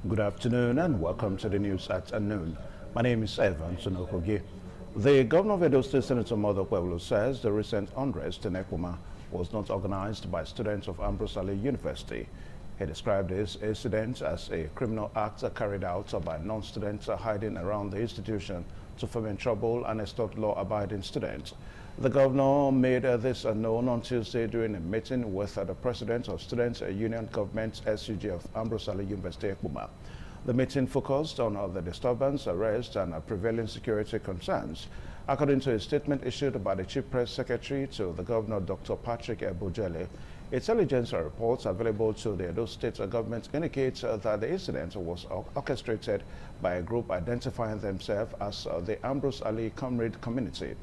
Good afternoon and welcome to the news at noon. My name is Evan Sunokogi. The governor of Edo State, Senator Mother Pueblo, says the recent unrest in Ekpoma was not organized by students of Ambrose Ali University. He described this incident as a criminal act carried out by non-students hiding around the institution to foment trouble and extort law-abiding students. The governor made this known on Tuesday during a meeting with the president of Students' Union Government SUG of Ambrose Ali University, Ekpoma. The meeting focused on the disturbance, arrest, and prevailing security concerns. According to a statement issued by the Chief Press Secretary to the Governor, Dr. Patrick Ebojele, intelligence reports available to the Edo State government indicate that the incident was orchestrated by a group identifying themselves as the Ambrose Ali Comrade Community.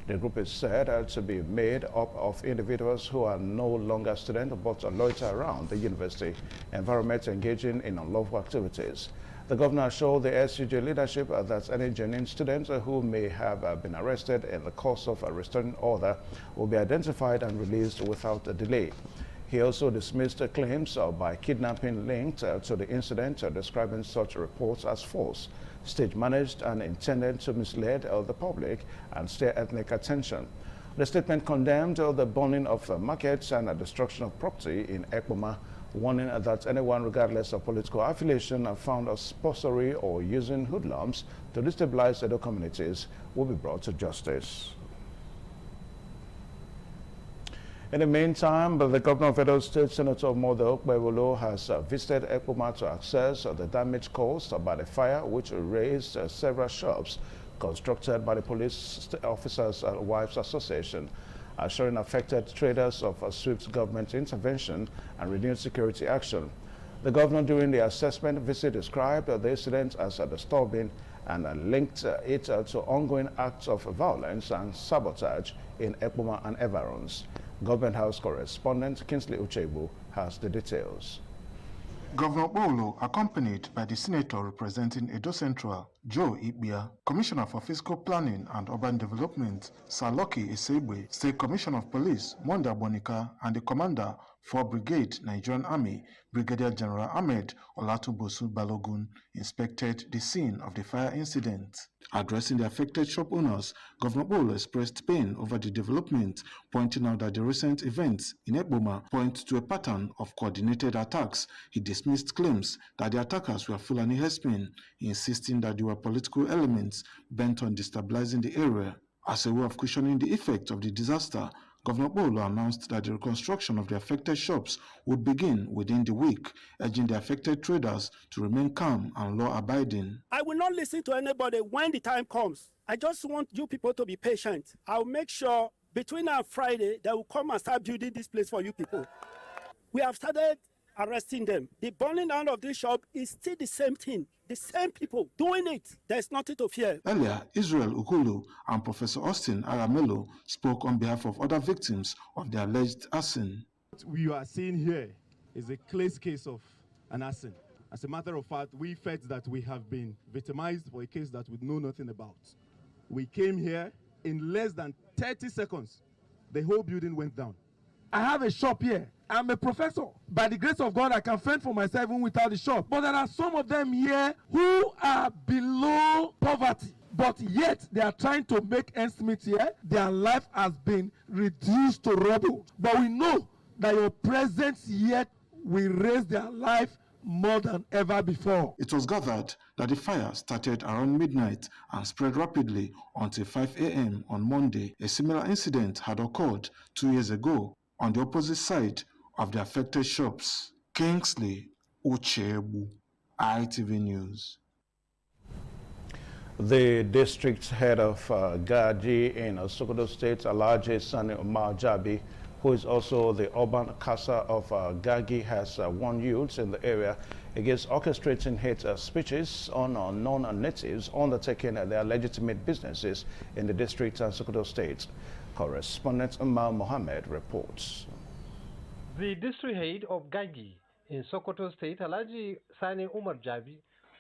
The group is said to be made up of individuals who are no longer students but loiter around the university environment engaging in unlawful activities. The governor assured the SUG leadership that any genuine students who may have been arrested in the course of a restraining order will be identified and released without a delay. He also dismissed claims by kidnapping linked to the incident, describing such reports as false, stage-managed and intended to mislead the public and stir ethnic attention. The statement condemned the burning of markets and destruction of property in Ekpoma, warning that anyone, regardless of political affiliation, found of sorcery or using hoodlums to destabilize Edo communities will be brought to justice. In the meantime, the governor of Edo State, Senator Mother Pueblo, has visited Ekpoma to assess the damage caused by the fire, which razed several shops constructed by the Police Officers' Wives Association, assuring affected traders of a swift government intervention and renewed security action. The governor, during the assessment visit, described the incident as disturbing and linked it to ongoing acts of violence and sabotage in Ekpoma and environs. Government House correspondent Kingsley Uchebu has the details. Governor Bolo, accompanied by the senator representing Edo Central, Joe Ibia, Commissioner for Fiscal Planning and Urban Development, Saloki Isegbe, State Commissioner of Police, Monda Bonika, and the Commander for Brigade Nigerian Army, Brigadier General Ahmed Olatubosu Balogun, inspected the scene of the fire incident. Addressing the affected shop owners, Governor Bolo expressed pain over the development, pointing out that the recent events in Ekpoma point to a pattern of coordinated attacks. He dismissed claims that the attackers were Fulani herdsmen, insisting that they were political elements bent on destabilizing the area. As a way of cushioning the effect of the disaster, Governor Bolo announced that the reconstruction of the affected shops would begin within the week, urging the affected traders to remain calm and law-abiding. I will not listen to anybody when the time comes. I just want you people to be patient. I'll make sure between now and Friday, they will come and start building this place for you people. We have started arresting them. The burning down of this shop is still the same thing. The same people doing it. There's nothing to fear. Earlier, Israel Ukulu and Professor Austin Aramelo spoke on behalf of other victims of the alleged arson. What we are seeing here is a case of an arson. As a matter of fact, we felt that we have been victimized for a case that we know nothing about. We came here in less than 30 seconds. The whole building went down. I have a shop here. I'm a professor. By the grace of God, I can fend for myself even without a shop. But there are some of them here who are below poverty. But yet, they are trying to make ends meet here. Their life has been reduced to rubble. But we know that your presence here will raise their life more than ever before. It was gathered that the fire started around midnight and spread rapidly until 5 a.m. on Monday. A similar incident had occurred 2 years ago on the opposite side of the affected shops. Kingsley Uchebu, ITV News. The district head of Gaji in Sokoto State, Alhaji Sani Umar Jabi, who is also the urban casa of Gagi, has warned youths in the area against orchestrating hate speeches on non-natives undertaking their legitimate businesses in the district and Sokoto State. Correspondent Umar Mohammed reports. The district head of Gagi in Sokoto State, Alhaji Sani Umar Jabi,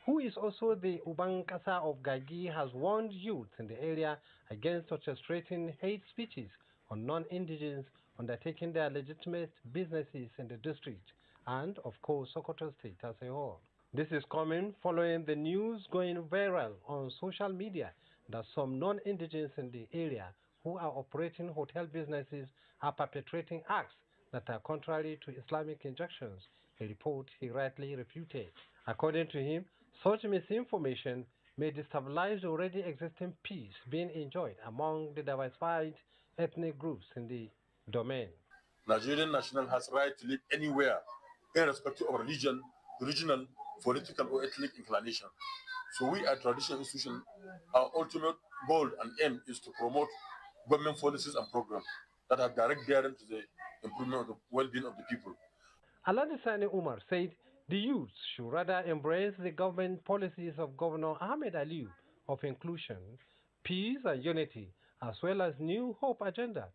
who is also the Uban Kasa of Gagi, has warned youth in the area against orchestrating hate speeches on non-indigenous undertaking their legitimate businesses in the district and, of course, Sokoto State as a whole. This is coming following the news going viral on social media that some non-indigents in the area who are operating hotel businesses are perpetrating acts that are contrary to Islamic injunctions, a report he rightly refuted. According to him, such misinformation may destabilize the already existing peace being enjoyed among the diversified ethnic groups in the domain. Nigerian national has right to live anywhere, irrespective of religion, regional, political, or ethnic inclination. So we at traditional institution, our ultimate goal and aim is to promote government policies and programs that have direct bearing to the improvement of the well-being of the people. Alhaji Sani Umar said the youth should rather embrace the government policies of Governor Ahmed Aliyu of inclusion, peace and unity, as well as New Hope agenda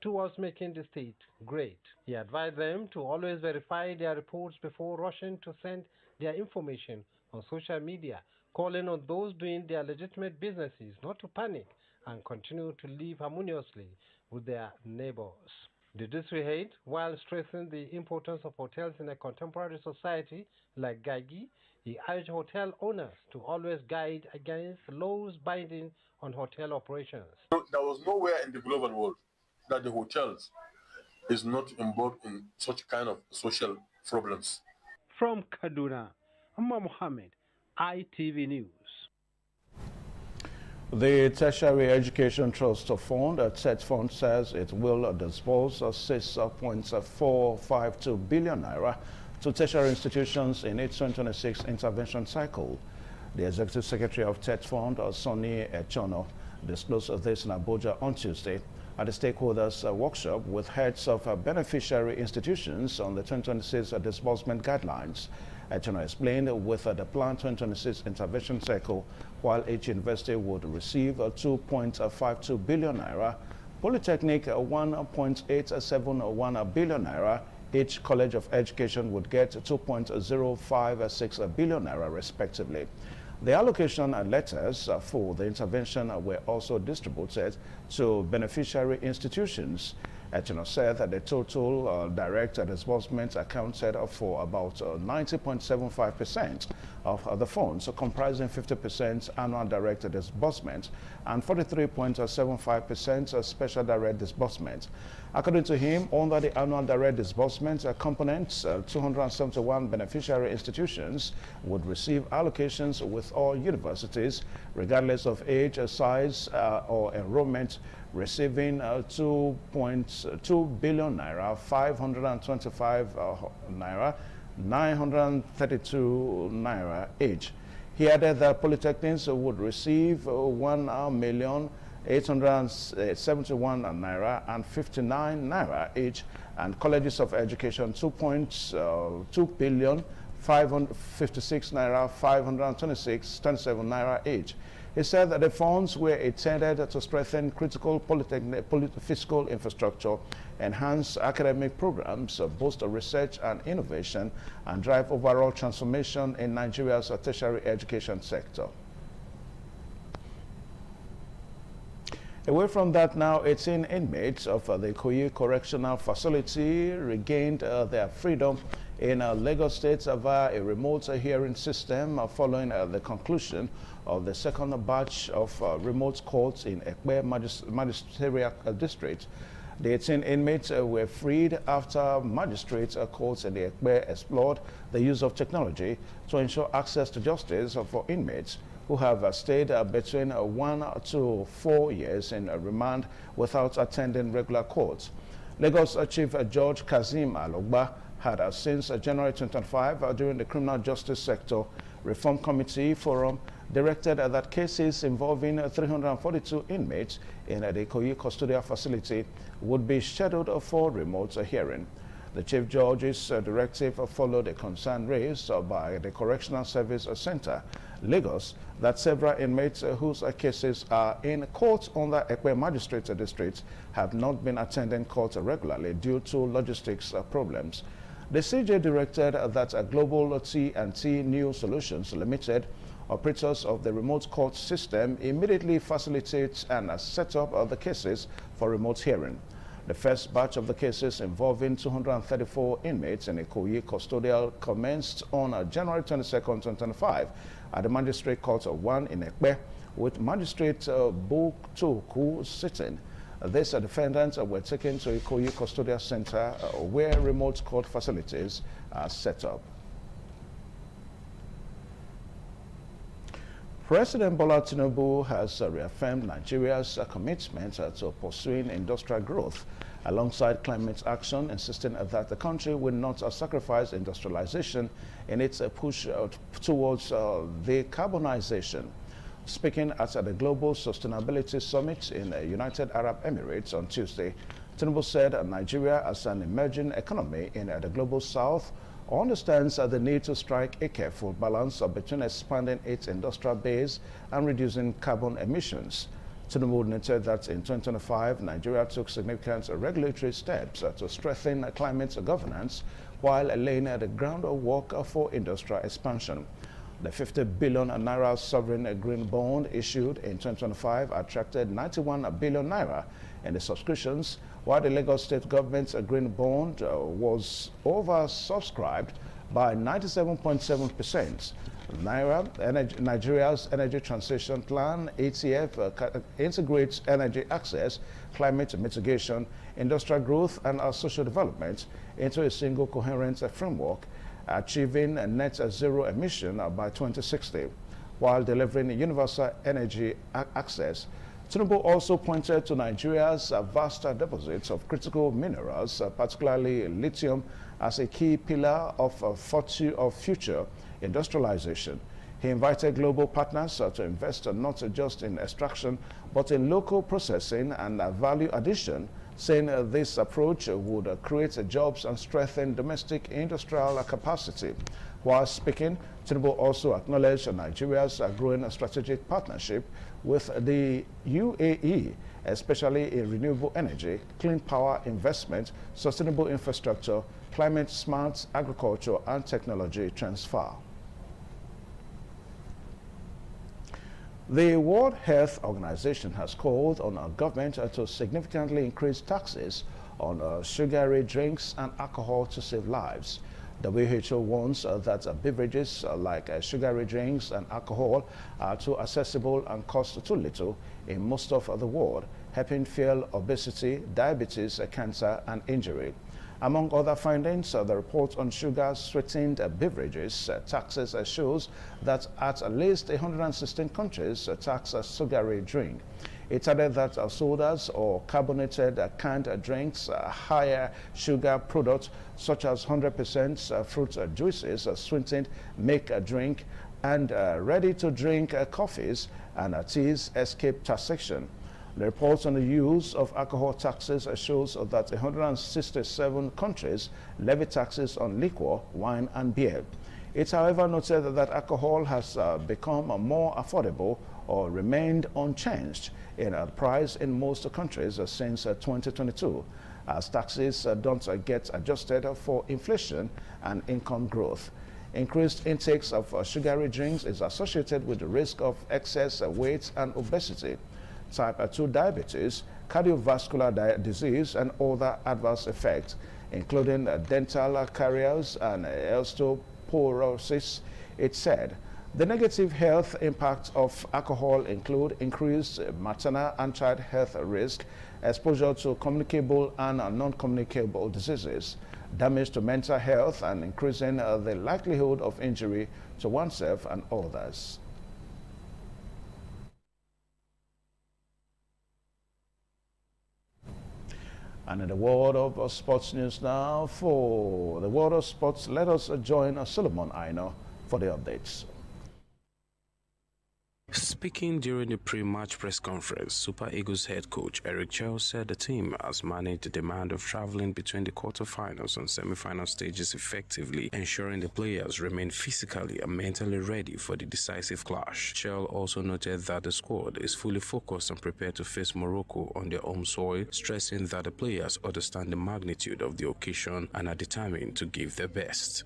towards making the state great. He advised them to always verify their reports before rushing to send their information on social media, calling on those doing their legitimate businesses not to panic and continue to live harmoniously with their neighbors. The district head, while stressing the importance of hotels in a contemporary society like Gagi, he urged hotel owners to always guide against laws binding on hotel operations. There was nowhere in the global world that the hotels is not involved in such kind of social problems. From Kaduna, Amma Mohammed, ITV News. The Tertiary Education Trust Fund, TET Fund, says it will disburse 6.452 billion naira to tertiary institutions in its 2026 intervention cycle. The Executive Secretary of TET Fund, Sonny Echono, disclosed this in Abuja on Tuesday at a stakeholders workshop with heads of beneficiary institutions on the 2026 disbursement guidelines. Echono explained with the planned 2026 intervention cycle, while each university would receive 2.52 billion naira, Polytechnic 1.871 billion naira, each College of Education would get 2.056 billion naira respectively. The allocation letters for the intervention were also distributed to beneficiary institutions. Echono said that the total direct disbursements accounted for about 90.75% of the funds, comprising 50% annual direct disbursement and 43.75% special direct disbursement. According to him, under the annual direct disbursement components, 271 beneficiary institutions would receive allocations, with all universities, regardless of age, size, or enrollment, receiving 2.2 billion naira, 525 naira, 932 naira each. He added that polytechnics would receive 1,871 naira and 59 naira each, and colleges of education 2.2 billion, 556 naira, 527 naira each. He said that the funds were intended to strengthen critical fiscal infrastructure, enhance academic programs, boost research and innovation, and drive overall transformation in Nigeria's tertiary education sector. Away from that now, 18 inmates of the Ikoyi Correctional Facility regained their freedom in Lagos State via a remote hearing system following the conclusion of the second batch of remote courts in Ekpe Magisterial District. The 18 inmates were freed after magistrate courts in the Ekpe explored the use of technology to ensure access to justice for inmates who have stayed between 1 to 4 years in remand without attending regular courts. Lagos Chief Judge Kazim Alogba had since January 2025 during the Criminal Justice Sector Reform Committee Forum directed that cases involving 342 inmates in the Ikoyi Custodial Facility would be scheduled for remote hearing. The Chief Judge's directive followed a concern raised by the Correctional Service Center, Lagos, that several inmates whose cases are in court under Ekpe Magistrate District have not been attending court regularly due to logistics problems. The CJ directed that Global T&T New Solutions Limited, operators of the remote court system, immediately facilitate and set up the cases for remote hearing. The first batch of the cases involving 234 inmates in Ikoyi custodial commenced on January 22, 2025 at the Magistrate Court of 1 in Ekpe, with Magistrate Buktoku sitting. These defendants were taken to Ikoyi Custodial Center where remote court facilities are set up. President Bola Tinubu has reaffirmed Nigeria's commitment to pursuing industrial growth alongside climate action, insisting that the country will not sacrifice industrialization in its push towards decarbonization. Speaking at the Global Sustainability Summit in the United Arab Emirates on Tuesday, Tinubu said Nigeria, as an emerging economy in the Global South, understands the need to strike a careful balance between expanding its industrial base and reducing carbon emissions. Tinubu noted that in 2025, Nigeria took significant regulatory steps to strengthen climate governance while laying the groundwork for industrial expansion. The 50 billion naira sovereign green bond issued in 2025 attracted 91 billion naira in the subscriptions, while the Lagos State government's green bond was oversubscribed by 97.7%. Nigeria's Energy Transition Plan, ETF, integrates energy access, climate mitigation, industrial growth, and social development into a single coherent framework, achieving a net zero emission by 2060, while delivering universal energy access. Tinubu also pointed to Nigeria's vast deposits of critical minerals, particularly lithium, as a key pillar of future industrialization. He invited global partners to invest not just in extraction, but in local processing and value addition, saying this approach would create jobs and strengthen domestic industrial capacity. While speaking, Tinubu also acknowledged Nigeria's growing strategic partnership with the UAE, especially in renewable energy, clean power investment, sustainable infrastructure, climate smart agriculture, and technology transfer. The World Health Organization has called on our government to significantly increase taxes on sugary drinks and alcohol to save lives. The WHO warns that beverages like sugary drinks and alcohol are too accessible and cost too little in most of the world, helping fuel obesity, diabetes, cancer, and injury. Among other findings, the report on sugar-sweetened beverages taxes shows that at least 116 countries tax a sugary drink. It added that sodas or carbonated canned drinks, higher sugar products such as 100% fruit juices, sweetened make a drink, and ready-to-drink coffees and teas escape taxation. The report on the use of alcohol taxes shows that 167 countries levy taxes on liquor, wine, and beer. It, however, noted that alcohol has become more affordable or remained unchanged in price in most countries since 2022, as taxes don't get adjusted for inflation and income growth. Increased intakes of sugary drinks is associated with the risk of excess weight and obesity, type 2 diabetes, cardiovascular disease, and other adverse effects, including dental caries and osteoporosis. It said the negative health impacts of alcohol include increased maternal and child health risk, exposure to communicable and non-communicable diseases, damage to mental health, and increasing the likelihood of injury to oneself and others. And in the world of sports news now, for the world of sports, let us join Solomon Aino for the updates. Speaking during the pre-match press conference, Super Eagles head coach Eric Chell said the team has managed the demand of traveling between the quarterfinals and semi-final stages effectively, ensuring the players remain physically and mentally ready for the decisive clash. Chell also noted that the squad is fully focused and prepared to face Morocco on their home soil, stressing that the players understand the magnitude of the occasion and are determined to give their best.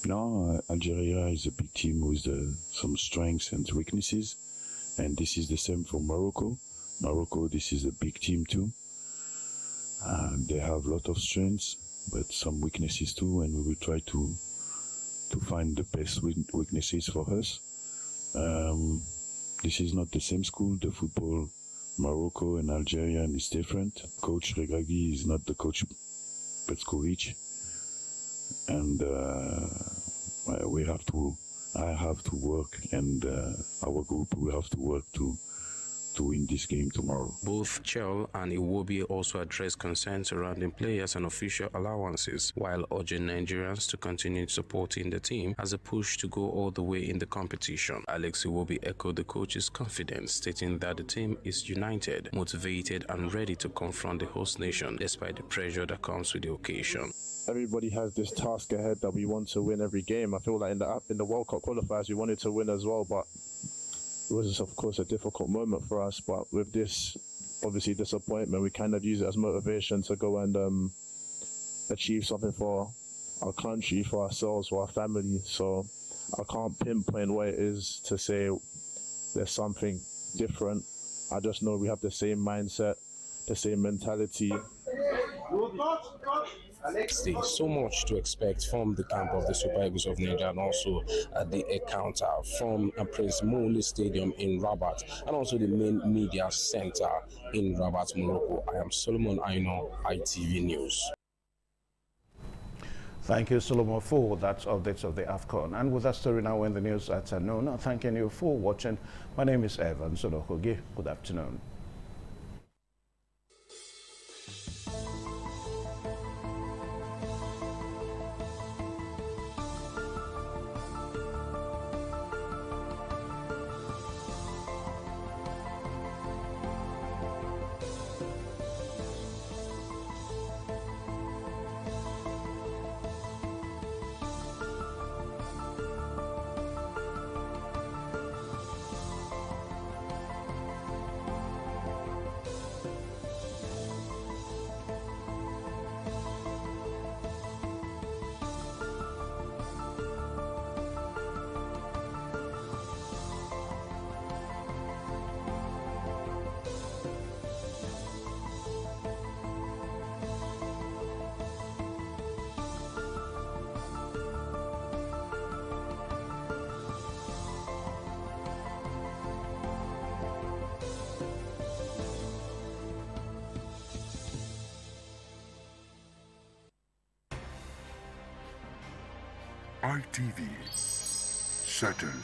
No, Algeria is a big team with some strengths and weaknesses, and this is the same for Morocco. Morocco, this is a big team too. They have a lot of strengths, but some weaknesses too, and we will try to find the best weaknesses for us. This is not the same school. The football, Morocco and Algeria is different. Coach Regragui is not the coach Petkovic, and I have to work, and our group will have to work to win this game tomorrow. Both Chell and Iwobi also addressed concerns surrounding players and official allowances, while urging Nigerians to continue supporting the team as a push to go all the way in the competition. Alex Iwobi echoed the coach's confidence, stating that the team is united, motivated and ready to confront the host nation despite the pressure that comes with the occasion. Everybody has this task ahead that we want to win every game. I feel like in the World Cup qualifiers we wanted to win as well, but it was of course a difficult moment for us. But with this obviously disappointment, we kind of use it as motivation to go and achieve something for our country, for ourselves, for our family. So I can't pinpoint what it is to say there's something different. I just know we have the same mindset, the same mentality. There's so much to expect from the camp of the Super Eagles of Nigeria, and also the encounter from Prince Mouli Stadium in Rabat, and also the main media center in Rabat, Morocco. I am Solomon Aino, ITV News. Thank you, Solomon, for that update of the AFCON. And with that story now in the news at noon, thanking you for watching. My name is Evan Sonokogi. Good afternoon. ITV, certainly.